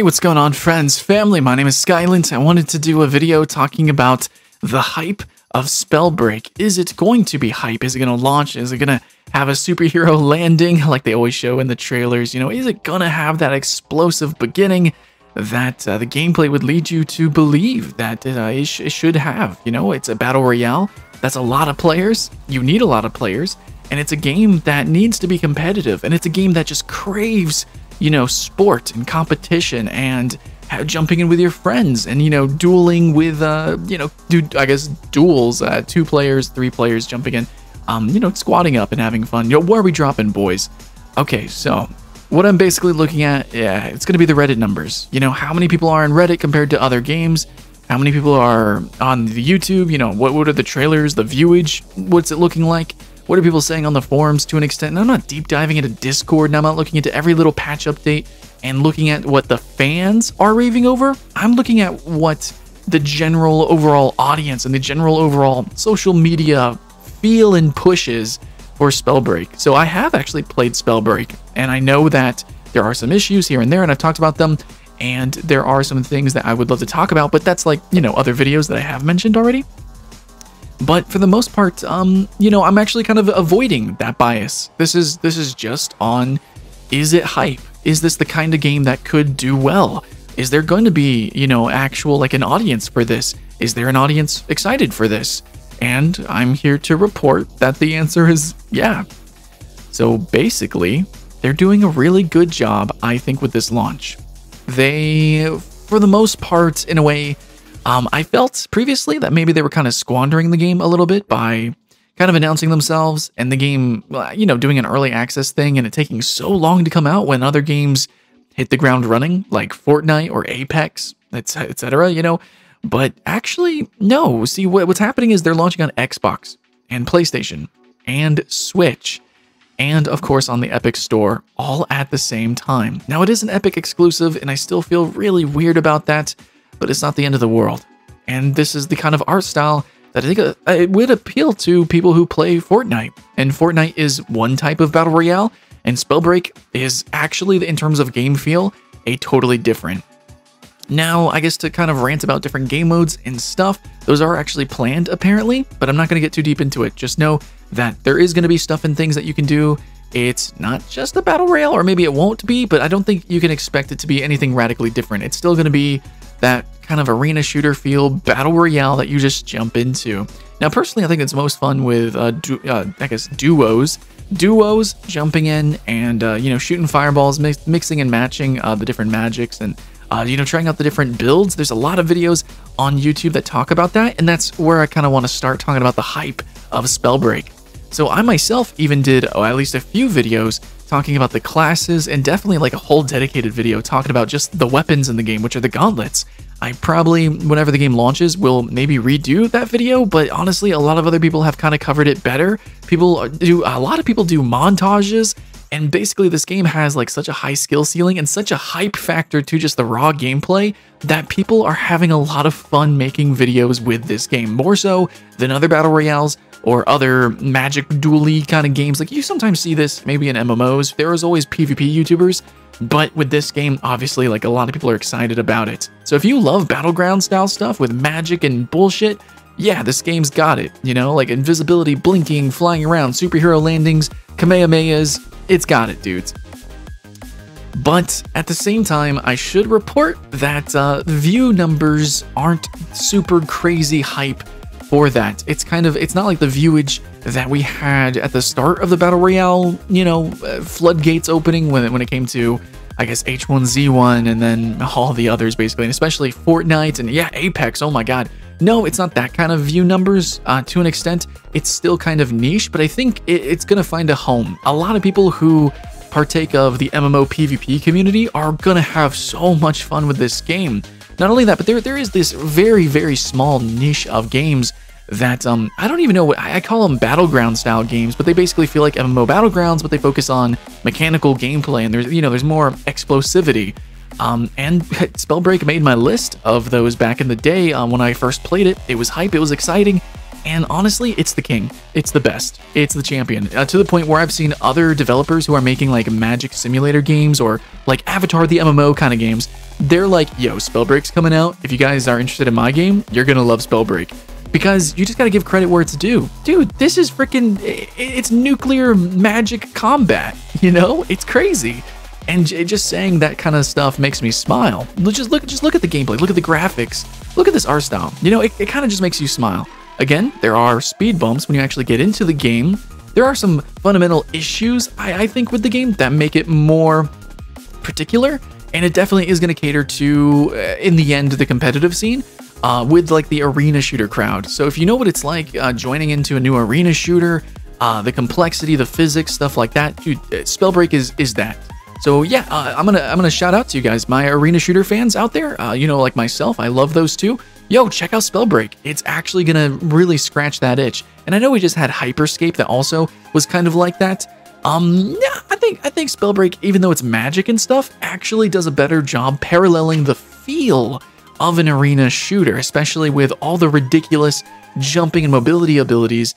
Hey, what's going on, friends, family? My name is Skylent. I wanted to do a video talking about the hype of SpellBreak. Is it going to be hype? Is it going to launch? Is it going to have a superhero landing like they always show in the trailers? You know, is it going to have that explosive beginning that the gameplay would lead you to believe that it should have? You know, it's a battle royale. That's a lot of players. You need a lot of players. And it's a game that needs to be competitive. And it's a game that just craves, you know, sport and competition and jumping in with your friends and, you know, dueling with, you know, duels, 2 players, 3 players jumping in, you know, squatting up and having fun. You know, where are we dropping, boys? Okay, so what I'm basically looking at, yeah, it's going to be the Reddit numbers. You know, how many people are on Reddit compared to other games? How many people are on the YouTube? You know, what are the trailers, the viewage? What's it looking like? What are people saying on the forums to an extent? And I'm not deep diving into Discord, and I'm not looking into every little patch update and looking at what the fans are raving over. I'm looking at what the general overall audience and the general overall social media feel and pushes for SpellBreak. So I have actually played SpellBreak, and I know that there are some issues here and there, and I've talked about them, and there are some things that I would love to talk about, but that's like, you know, other videos that I have mentioned already. But for the most part, you know, I'm actually kind of avoiding that bias. This is just on, is it hype? Is this the kind of game that could do well? Is there going to be, you know, actual, like, an audience for this? Is there an audience excited for this? And I'm here to report that the answer is yeah. So basically, they're doing a really good job, I think, with this launch. They, for the most part, in a way, I felt previously that maybe they were kind of squandering the game a little bit by kind of announcing themselves and the game, you know, doing an early access thing and it taking so long to come out when other games hit the ground running, like Fortnite or Apex, etc., you know. But actually, no. See, what's happening is they're launching on Xbox and PlayStation and Switch and, of course, on the Epic Store all at the same time. Now, it is an Epic exclusive, and I still feel really weird about that, but it's not the end of the world. And this is the kind of art style that I think it would appeal to people who play Fortnite. And Fortnite is one type of battle royale, and SpellBreak is actually, in terms of game feel, a totally different. Now, I guess to kind of rant about different game modes and stuff, those are actually planned apparently, but I'm not going to get too deep into it. Just know that there is going to be stuff and things that you can do. It's not just a battle royale, or maybe it won't be, but I don't think you can expect it to be anything radically different. It's still going to be that kind of arena shooter feel battle royale that you just jump into. Now, personally, I think it's most fun with, I guess, duos jumping in and, you know, shooting fireballs, mixing and matching the different magics and, you know, trying out the different builds. There's a lot of videos on YouTube that talk about that, and that's where I kind of want to start talking about the hype of SpellBreak. So I myself even did at least a few videos talking about the classes, and definitely like a whole dedicated video talking about just the weapons in the game, which are the gauntlets. I probably, whenever the game launches, will maybe redo that video, but honestly, a lot of other people have kind of covered it better. A lot of people do montages, and basically this game has like such a high skill ceiling and such a hype factor to just the raw gameplay that people are having a lot of fun making videos with this game, more so than other battle royales or other magic duel-y kind of games. Like, you sometimes see this maybe in MMOs. There is always PvP YouTubers, but with this game, obviously, like, a lot of people are excited about it. So if you love battleground style stuff with magic and bullshit, yeah, this game's got it. You know, like invisibility, blinking, flying around, superhero landings, Kamehamehas, it's got it, dudes. But at the same time, I should report that view numbers aren't super crazy hype for that. It's not like the viewage that we had at the start of the Battle Royale, you know, floodgates opening when it came to, I guess, H1Z1 and then all the others basically, and especially Fortnite and yeah, Apex, oh my god. No, it's not that kind of view numbers to an extent. It's still kind of niche, but I think it's gonna find a home. A lot of people who partake of the MMO PvP community are gonna have so much fun with this game. Not only that, but there is this very, very small niche of games that I don't even know what I call them, battleground style games, but they basically feel like MMO battlegrounds, but they focus on mechanical gameplay and there's more explosivity. And SpellBreak made my list of those back in the day when I first played it. It was hype, it was exciting, And honestly, it's the king. It's the best. It's the champion. To the point where I've seen other developers who are making like Magic Simulator games or like Avatar the MMO kind of games. They're like, yo, SpellBreak's coming out. If you guys are interested in my game, you're gonna love SpellBreak. Because you just gotta give credit where it's due. Dude, this is freaking, it's nuclear magic combat, you know? It's crazy. And just saying that kind of stuff makes me smile. Just look at the gameplay, look at the graphics, look at this art style. You know, it kind of just makes you smile. Again, there are speed bumps when you actually get into the game. There are some fundamental issues, I think, with the game that make it more particular. And it definitely is going to cater to, in the end, the competitive scene. With like the arena shooter crowd. So if you know what it's like joining into a new arena shooter, the complexity, the physics, stuff like that, dude, SpellBreak is that. So yeah, I'm gonna shout out to you guys, my arena shooter fans out there. You know, like myself, I love those too. Yo, check out SpellBreak. It's actually gonna really scratch that itch. And I know we just had Hyperscape that also was kind of like that. Yeah, I think SpellBreak, even though it's magic and stuff, actually does a better job paralleling the feel of an arena shooter, especially with all the ridiculous jumping and mobility abilities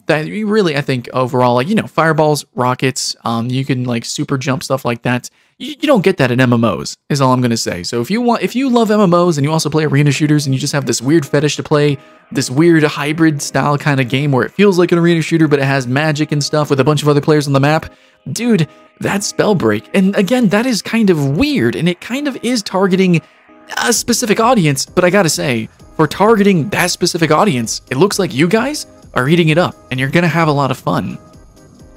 that you really, I think, overall, like, you know, fireballs, rockets, you can like super jump, stuff like that. You don't get that in MMOs, is all I'm gonna say. So if you love MMOs and you also play arena shooters and you just have this weird fetish to play this weird hybrid style kind of game where it feels like an arena shooter but it has magic and stuff with a bunch of other players on the map, dude, that's SpellBreak. And again, that is kind of weird, and it kind of is targeting a specific audience, but I gotta say, for targeting that specific audience, it looks like you guys are eating it up, and you're gonna have a lot of fun.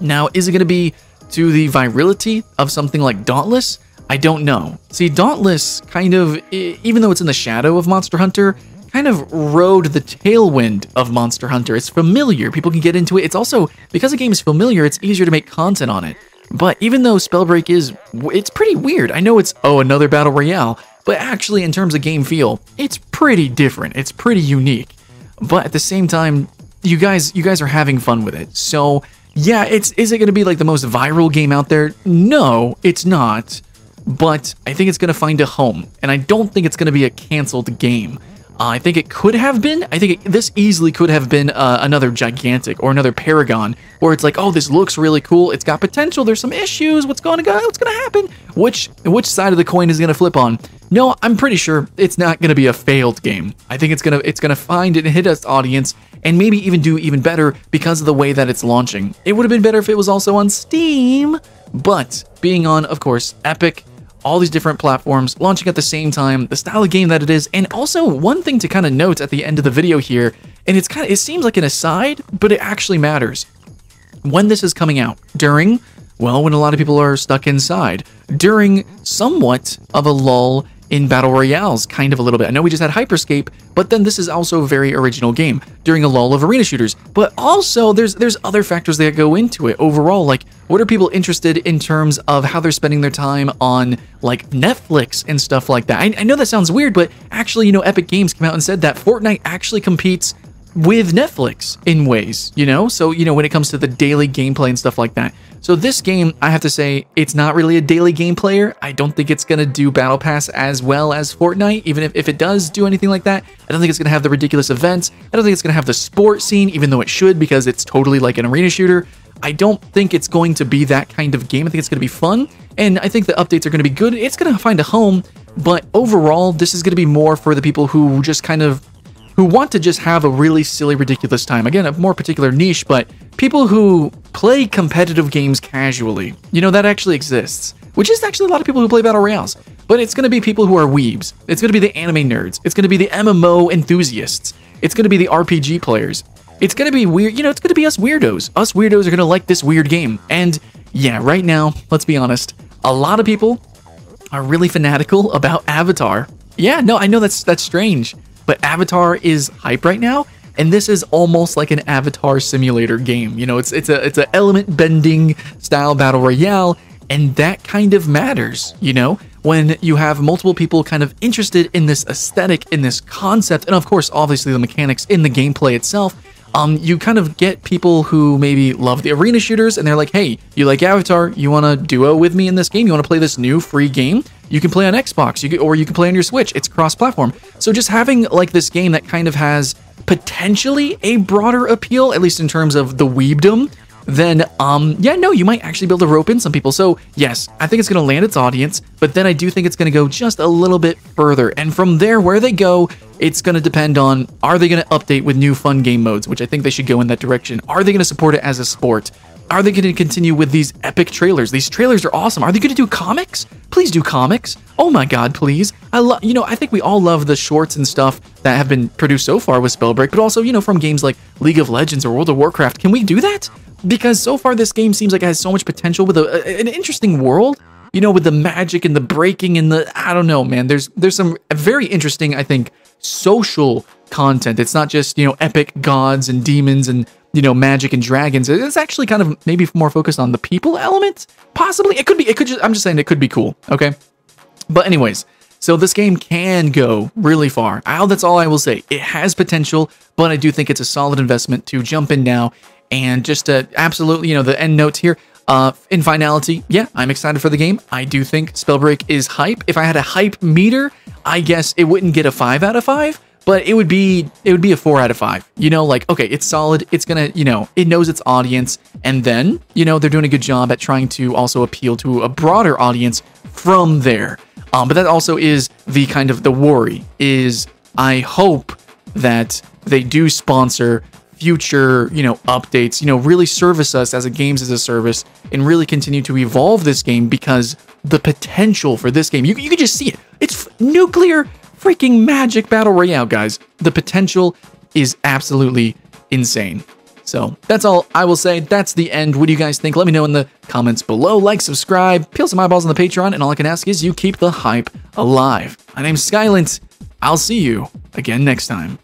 Now, is it gonna be to the virality of something like Dauntless? I don't know. See, Dauntless kind of, even though it's in the shadow of Monster Hunter, kind of rode the tailwind of Monster Hunter. It's familiar, people can get into it. It's also, because the game is familiar, it's easier to make content on it. But even though SpellBreak it's pretty weird. I know it's, oh, another Battle Royale, but actually, in terms of game feel, it's pretty different. It's pretty unique. But at the same time, you guys are having fun with it. So yeah, is it going to be like the most viral game out there? No, it's not. But I think it's going to find a home, and I don't think it's going to be a canceled game. I think it could have been. I think this easily could have been another Gigantic or another Paragon, where it's like, oh, this looks really cool. It's got potential. There's some issues. What's going to happen? Which side of the coin is going to flip on? No, I'm pretty sure it's not going to be a failed game. I think it's gonna find and hit its audience, and maybe even do even better because of the way that it's launching. It would have been better if it was also on Steam, but being on, of course, Epic, all these different platforms, launching at the same time, the style of game that it is, and also one thing to kind of note at the end of the video here, and it seems like an aside, but it actually matters. When this is coming out, during, well, when a lot of people are stuck inside, during somewhat of a lull in Battle Royales, kind of a little bit. I know we just had Hyperscape, but then this is also a very original game during a lull of arena shooters. But also, there's other factors that go into it overall, like what are people interested in terms of how they're spending their time on like Netflix and stuff like that. I know that sounds weird, but actually, you know, Epic Games came out and said that Fortnite actually competes with Netflix in ways, you know? So, you know, when it comes to the daily gameplay and stuff like that. So this game, I have to say, it's not really a daily game player. I don't think it's going to do Battle Pass as well as Fortnite, even if it does do anything like that. I don't think it's going to have the ridiculous events. I don't think it's going to have the sport scene, even though it should, because it's totally like an arena shooter. I don't think it's going to be that kind of game. I think it's going to be fun, and I think the updates are going to be good. It's going to find a home, but overall, this is going to be more for the people who just kind of who want to just have a really silly, ridiculous time. Again, a more particular niche, but people who play competitive games casually. You know, that actually exists, which is actually a lot of people who play Battle Royales. But it's going to be people who are weebs. It's going to be the anime nerds. It's going to be the MMO enthusiasts. It's going to be the RPG players. It's going to be weird. You know, it's going to be us weirdos. Us weirdos are going to like this weird game. And yeah, right now, let's be honest, a lot of people are really fanatical about Avatar. Yeah, no, I know that's strange. But Avatar is hype right now, and this is almost like an Avatar simulator game. You know, it's a element bending style battle royale, and that kind of matters, you know, when you have multiple people kind of interested in this aesthetic, in this concept, and of course, obviously the mechanics in the gameplay itself. You kind of get people who maybe love the arena shooters, and they're like, hey, you like Avatar, you want to duo with me in this game? You want to play this new free game? You can play on Xbox, or you can play on your Switch. It's cross-platform. So just having like this game that kind of has potentially a broader appeal, at least in terms of the weebdom, then yeah, no, you might actually be able to rope in some people. So yes, I think it's going to land its audience, but then I do think it's going to go just a little bit further. And from there, where they go, it's going to depend on, are they going to update with new fun game modes, which I think they should go in that direction. Are they going to support it as a sport? Are they going to continue with these epic trailers? These trailers are awesome. Are they going to do comics? Please do comics. Oh my God, please. I think we all love the shorts and stuff that have been produced so far with SpellBreak, but also, from games like League of Legends or World of Warcraft. Can we do that? Because so far this game seems like it has so much potential with an interesting world, with the magic and the breaking and I don't know, man. There's some very interesting, I think, social content. It's not just, epic gods and demons and, magic and dragons. It's actually kind of maybe more focused on the people element. Possibly. I'm just saying it could be cool. Okay. But anyways, so this game can go really far. That's all I will say. It has potential, but I do think it's a solid investment to jump in now. And just to absolutely, the end notes here, in finality, yeah, I'm excited for the game. I do think SpellBreak is hype. If I had a hype meter, I guess it wouldn't get a 5 out of 5, but it would be a 4 out of 5. Okay, it's solid. It's gonna, it knows its audience, and then, they're doing a good job at trying to also appeal to a broader audience from there. But that also is the kind of the worry, is I hope that they do sponsor future, updates, really service us as a games as a service and really continue to evolve this game, because the potential for this game, you can just see it. It's nuclear freaking magic battle royale, guys. The potential is absolutely insane. So that's all I will say. That's the end. What do you guys think? Let me know in the comments below. Like, subscribe, peel some eyeballs on the Patreon, and all I can ask is you keep the hype alive. My name's Skylent. I'll see you again next time.